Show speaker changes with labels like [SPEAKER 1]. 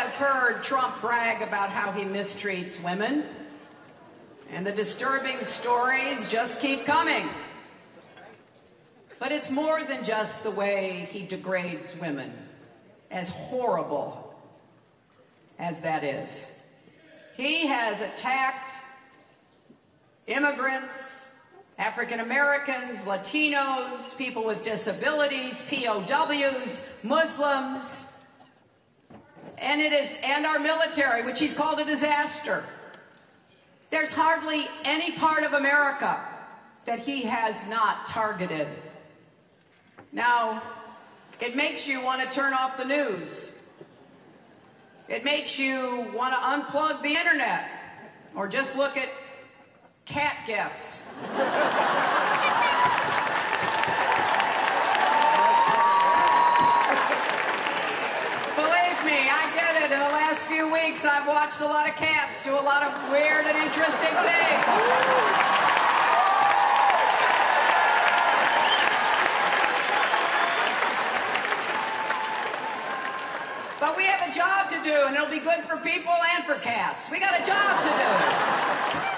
[SPEAKER 1] has heard Trump brag about how he mistreats women, and the disturbing stories just keep coming. But it's more than just the way he degrades women, as horrible as that is. He has attacked immigrants, African Americans, Latinos, people with disabilities, POWs, Muslims, and our military, which he's called a disaster. There's hardly any part of America that he has not targeted. Now, it makes you want to turn off the news. It makes you want to unplug the internet or just look at cat gifs. Believe me, I get it. In the last few weeks, I've watched a lot of cats do a lot of weird and interesting things. But we have a job to do, and it'll be good for people and for cats. We got a job to do.